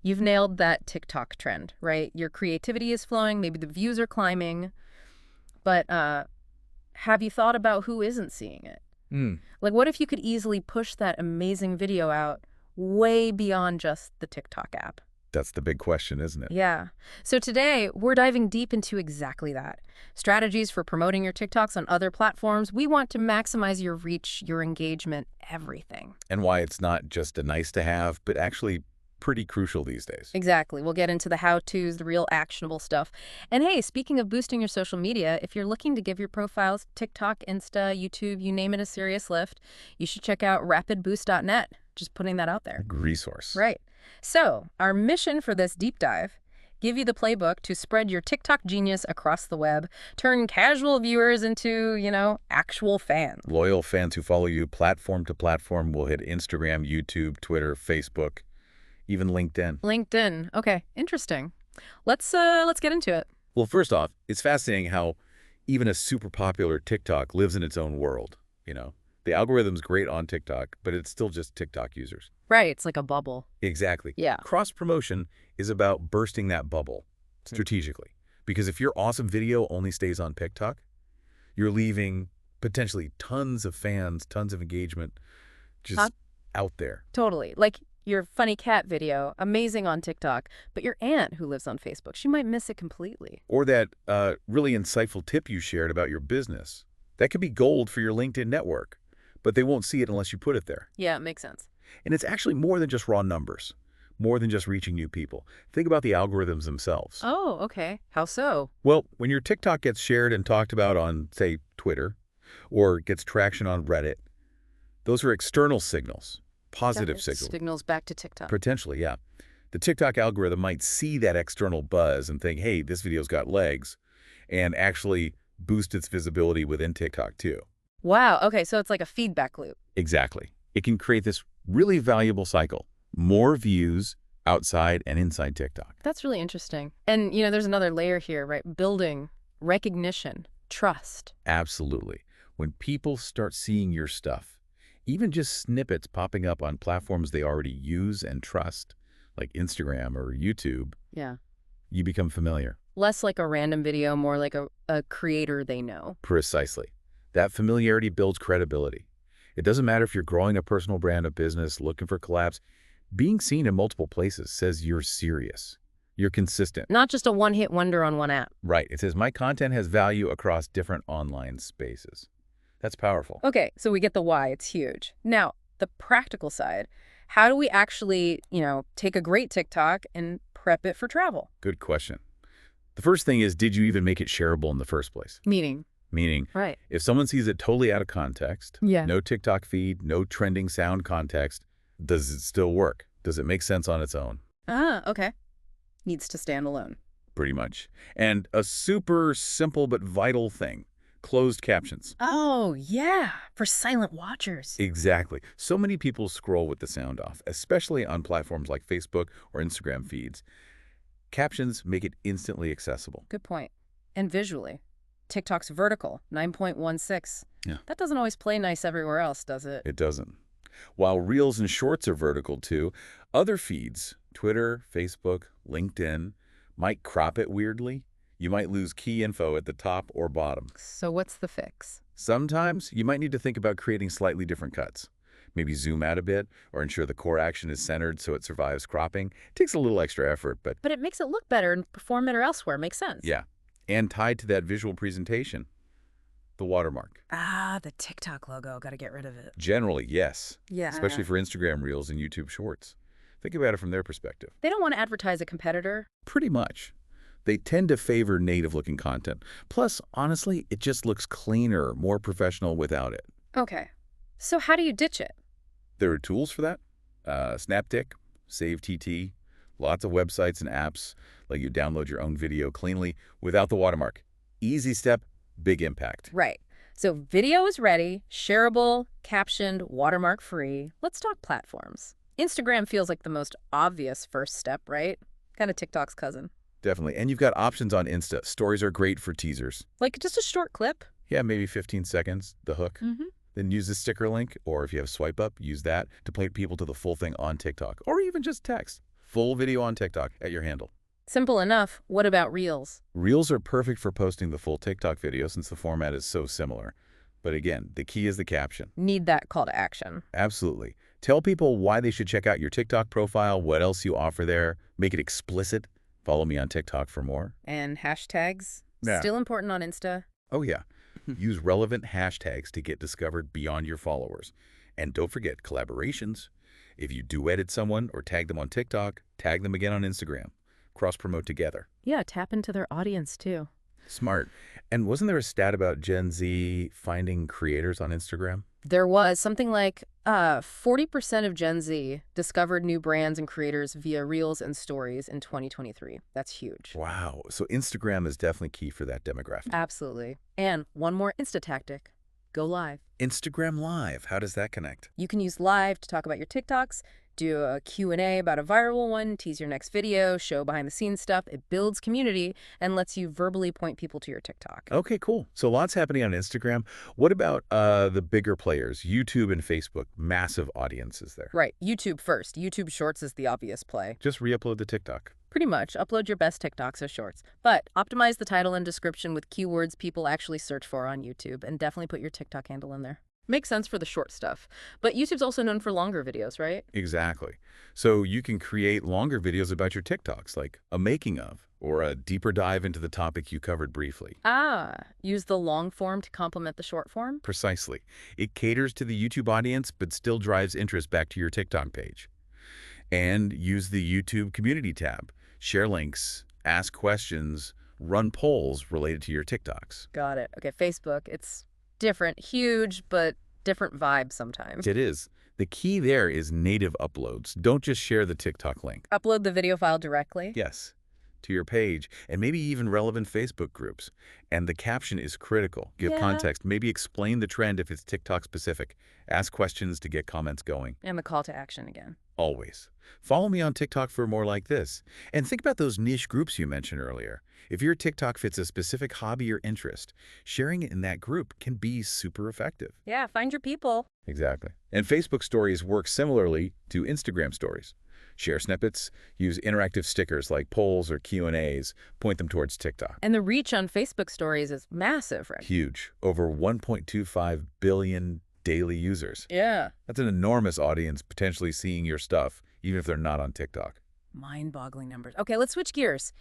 You've nailed that TikTok trend, right? Your creativity is flowing, maybe the views are climbing, but have you thought about who isn't seeing it? Hmm, Like, what if you could easily push that amazing video out way beyond just the TikTok app? that's the big question, isn't it? Yeah. So today, we're diving deep into exactly that. Strategies for promoting your TikToks on other platforms. We want to maximize your reach, your engagement, everything. And why it's not just a nice to have, but actually pretty crucial these days. Exactly. We'll get into the how-tos, the real actionable stuff. And hey, speaking of boosting your social media, if you're looking to give your profiles TikTok, Insta, YouTube, you name it, a serious lift, you should check out rapidboost.net. Just putting that out there. Resource. Right. So, our mission for this deep dive, give you the playbook to spread your TikTok genius across the web, turn casual viewers into, actual fans. Loyal fans who follow you platform to platform will hit Instagram, YouTube, Twitter, Facebook, even LinkedIn. LinkedIn. Okay, interesting. Let's get into it. Well, first off, it's fascinating how even a super popular TikTok lives in its own world. The algorithm's great on TikTok, but it's still just TikTok users. Right, it's like a bubble. Exactly. Yeah. Cross-promotion is about bursting that bubble strategically. Because if your awesome video only stays on TikTok, you're leaving potentially tons of fans, tons of engagement just Huh? out there. Totally. Like your funny cat video, amazing on TikTok, but your aunt who lives on Facebook, she might miss it completely. Or that really insightful tip you shared about your business. That could be gold for your LinkedIn network, but they won't see it unless you put it there. Yeah, it makes sense. And it's actually more than just raw numbers, more than just reaching new people. Think about the algorithms themselves. Oh, okay. How so? Well, when your TikTok gets shared and talked about on, say, Twitter, or gets traction on Reddit, those are external signals, positive Got it. signals. Signals back to TikTok. Potentially, yeah. The TikTok algorithm might see that external buzz and think, hey, this video's got legs, and actually boost its visibility within TikTok too. Wow. Okay, so it's like a feedback loop. Exactly. It can create this really valuable cycle. More views outside and inside TikTok. That's really interesting. And, there's another layer here, right? Building recognition, trust. Absolutely. When people start seeing your stuff, even just snippets popping up on platforms they already use and trust, like Instagram or YouTube, Yeah. you become familiar. Less like a random video, more like a creator they know. Precisely. That familiarity builds credibility. It doesn't matter if you're growing a personal brand, a business, looking for collabs. Being seen in multiple places says you're serious. You're consistent. Not just a one-hit wonder on one app. Right. It says my content has value across different online spaces. That's powerful. Okay, so we get the why. It's huge. Now, the practical side. How do we actually, take a great TikTok and prep it for travel? Good question. The first thing is, did you even make it shareable in the first place? Meaning. Meaning, Right. if someone sees it totally out of context, Yeah. no TikTok feed, no trending sound context, does it still work? Does it make sense on its own? Ah, okay. Needs to stand alone. Pretty much. And a super simple but vital thing, closed captions. Oh, yeah. For silent watchers. Exactly. So many people scroll with the sound off, especially on platforms like Facebook or Instagram feeds. Captions make it instantly accessible. Good point. And visually. TikTok's vertical, 9.16. Yeah. That doesn't always play nice everywhere else, does it? It doesn't. While Reels and Shorts are vertical too, other feeds, Twitter, Facebook, LinkedIn, might crop it weirdly. You might lose key info at the top or bottom. So what's the fix? Sometimes you might need to think about creating slightly different cuts. Maybe zoom out a bit or ensure the core action is centered so it survives cropping. It takes a little extra effort, but But it makes it look better and perform better elsewhere. Makes sense. yeah. And tied to that visual presentation, the watermark. Ah, the TikTok logo. Got to get rid of it. Generally, yes, Yeah. especially for Instagram Reels and YouTube Shorts. Think about it from their perspective. They don't want to advertise a competitor. Pretty much. They tend to favor native-looking content. Plus, honestly, it just looks cleaner, more professional without it. Okay. So how do you ditch it? There are tools for that. Snaptic, SaveTT, lots of websites and apps let you download your own video cleanly without the watermark. Easy step, big impact. Right. So video is ready, shareable, captioned, watermark free. Let's talk platforms. Instagram feels like the most obvious first step, right? Kind of TikTok's cousin. Definitely. And you've got options on Insta. Stories are great for teasers. Like just a short clip. Yeah, maybe 15 seconds, the hook. Mm-hmm. Then use the sticker link, or if you have swipe up, use that to play people to the full thing on TikTok, or even just text. Full video on TikTok at your handle. Simple enough. What about Reels? Reels are perfect for posting the full TikTok video since the format is so similar. But again, the key is the caption. Need that call to action. Absolutely. Tell people why they should check out your TikTok profile, what else you offer there. Make it explicit. Follow me on TikTok for more. And hashtags? Yeah. Still important on Insta? Oh, yeah. Use relevant hashtags to get discovered beyond your followers. And don't forget collaborations. If you duetted someone or tag them on TikTok, tag them again on Instagram. Cross-promote together. Yeah, tap into their audience too. Smart. And wasn't there a stat about Gen Z finding creators on Instagram? There was something like 40% of Gen Z discovered new brands and creators via Reels and Stories in 2023. That's huge. Wow. So Instagram is definitely key for that demographic. Absolutely. And one more Insta tactic. Go live. Instagram Live. How does that connect? You can use live to talk about your TikToks, do a Q&A about a viral one, tease your next video, show behind-the-scenes stuff. It builds community and lets you verbally point people to your TikTok. Okay, cool. So lots happening on Instagram. What about the bigger players? YouTube and Facebook, massive audiences there. Right. YouTube first. YouTube Shorts is the obvious play. Just re-upload the TikTok. Pretty much. Upload your best TikToks as shorts. But optimize the title and description with keywords people actually search for on YouTube, and definitely put your TikTok handle in there. Makes sense for the short stuff. But YouTube's also known for longer videos, right? Exactly. So you can create longer videos about your TikToks, like a making of, or a deeper dive into the topic you covered briefly. Use the long form to complement the short form? Precisely. It caters to the YouTube audience, but still drives interest back to your TikTok page. And use the YouTube community tab. Share links, ask questions, run polls related to your TikToks. Got it. Okay, Facebook, it's different, huge, but different vibe sometimes. It is. The key there is native uploads. Don't just share the TikTok link. Upload the video file directly? Yes, to your page, and maybe even relevant Facebook groups. And the caption is critical. Give context. Maybe explain the trend if it's TikTok specific. Ask questions to get comments going. And the call to action again. Always. Follow me on TikTok for more like this. And think about those niche groups you mentioned earlier. If your TikTok fits a specific hobby or interest, sharing it in that group can be super effective. Yeah, find your people. Exactly. And Facebook Stories work similarly to Instagram Stories. Share snippets, use interactive stickers like polls or Q&As, point them towards TikTok. And the reach on Facebook Stories is massive, right? Huge. Over 1.25 billion daily users. Yeah. That's an enormous audience potentially seeing your stuff, even if they're not on TikTok. Mind-boggling numbers. Okay, let's switch gears.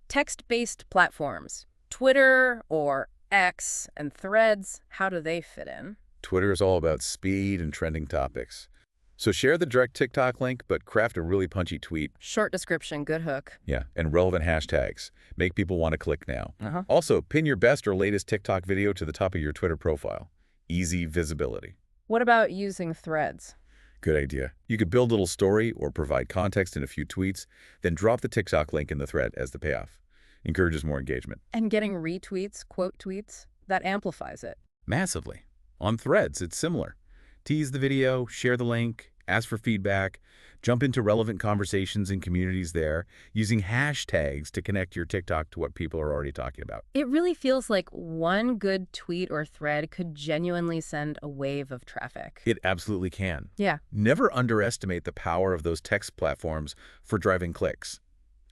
Text-based platforms. Twitter or X and Threads, how do they fit in? Twitter is all about speed and trending topics. So share the direct TikTok link, but craft a really punchy tweet. Short description, good hook. Yeah, and relevant hashtags. Make people want to click now. Uh-huh. Also, pin your best or latest TikTok video to the top of your Twitter profile. Easy visibility. What about using Threads? Good idea. You could build a little story or provide context in a few tweets, then drop the TikTok link in the thread as the payoff. Encourages more engagement. And getting retweets, quote tweets, that amplifies it. Massively. On Threads, it's similar. Tease the video, share the link, ask for feedback, jump into relevant conversations in communities there, using hashtags to connect your TikTok to what people are already talking about. It really feels like one good tweet or thread could genuinely send a wave of traffic. It absolutely can. Yeah. Never underestimate the power of those text platforms for driving clicks.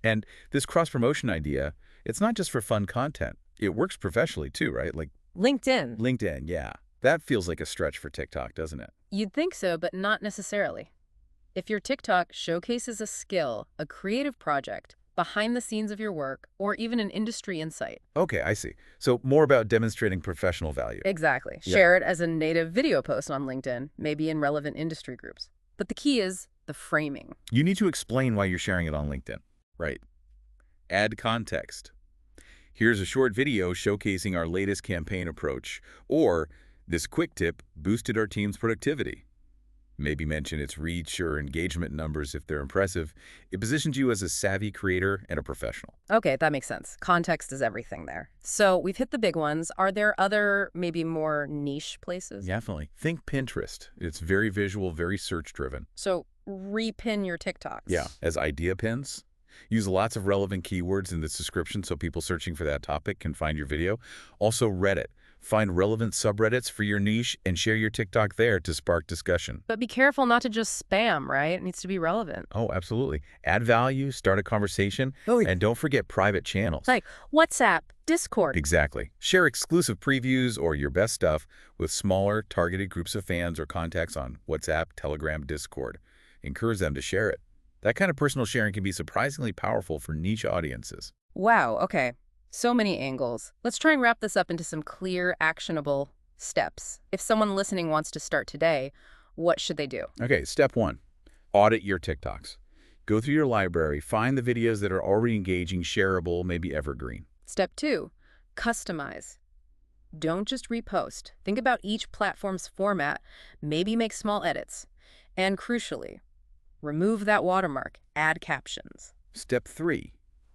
And this cross-promotion idea, it's not just for fun content. It works professionally too, right? Like LinkedIn. LinkedIn, yeah. That feels like a stretch for TikTok, doesn't it? You'd think so, but not necessarily. If your TikTok showcases a skill, a creative project, behind the scenes of your work, or even an industry insight. Okay, I see. So more about demonstrating professional value. Exactly. Yeah. Share it as a native video post on LinkedIn, maybe in relevant industry groups. But the key is the framing. You need to explain why you're sharing it on LinkedIn. Right. Add context. Here's a short video showcasing our latest campaign approach, or this quick tip boosted our team's productivity. Maybe mention its reach or engagement numbers if they're impressive. It positions you as a savvy creator and a professional. Okay, that makes sense. Context is everything there. So we've hit the big ones. Are there other, maybe more niche places? Definitely. Think Pinterest. It's very visual, very search-driven. So repin your TikToks. Yeah, as idea pins. Use lots of relevant keywords in the description so people searching for that topic can find your video. Also Reddit. Find relevant subreddits for your niche and share your TikTok there to spark discussion. But be careful not to just spam, right? It needs to be relevant. Oh, absolutely. Add value, start a conversation, Oh, yeah. and don't forget private channels. Like WhatsApp, Discord. Exactly. Share exclusive previews or your best stuff with smaller, targeted groups of fans or contacts on WhatsApp, Telegram, Discord. Encourage them to share it. That kind of personal sharing can be surprisingly powerful for niche audiences. Wow, okay. So many angles. Let's try and wrap this up into some clear, actionable steps. If someone listening wants to start today, what should they do? Okay, step 1. Audit your TikToks. Go through your library, find the videos that are already engaging, shareable, maybe evergreen. Step 2, customize. Don't just repost. Think about each platform's format, maybe make small edits. And crucially, remove that watermark, add captions. Step 3.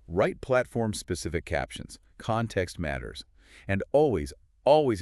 Write platform-specific captions. Context matters. And always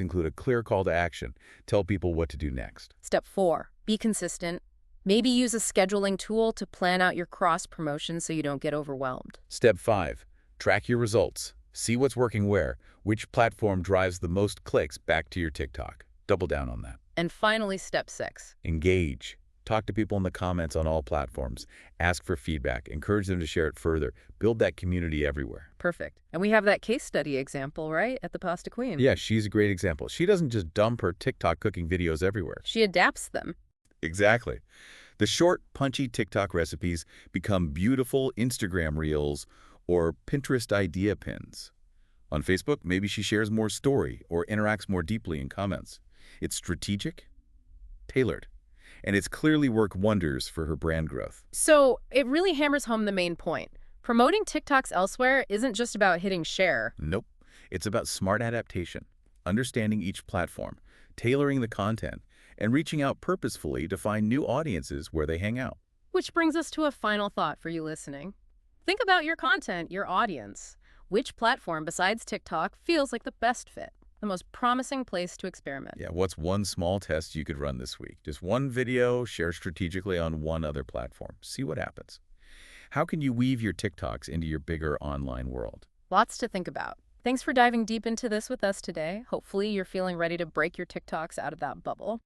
include a clear call to action. Tell people what to do next. Step 4, be consistent. Maybe use a scheduling tool to plan out your cross-promotion so you don't get overwhelmed. Step 5. Track your results. See what's working where, which platform drives the most clicks back to your TikTok. Double down on that. And finally, step 6. Engage. Talk to people in the comments on all platforms. Ask for feedback. Encourage them to share it further. Build that community everywhere. Perfect. And we have that case study example, right, at the Pasta Queen. Yeah, she's a great example. She doesn't just dump her TikTok cooking videos everywhere. She adapts them. Exactly. The short, punchy TikTok recipes become beautiful Instagram reels or Pinterest idea pins. On Facebook, maybe she shares more story or interacts more deeply in comments. It's strategic, tailored, and it's clearly worked wonders for her brand growth. So it really hammers home the main point. Promoting TikToks elsewhere isn't just about hitting share. Nope. It's about smart adaptation, understanding each platform, tailoring the content, and reaching out purposefully to find new audiences where they hang out. Which brings us to a final thought for you listening. Think about your content, your audience. Which platform besides TikTok feels like the best fit? The most promising place to experiment. Yeah, what's one small test you could run this week? Just one video, share strategically on one other platform. See what happens. How can you weave your TikToks into your bigger online world? Lots to think about. Thanks for diving deep into this with us today. Hopefully you're feeling ready to break your TikToks out of that bubble.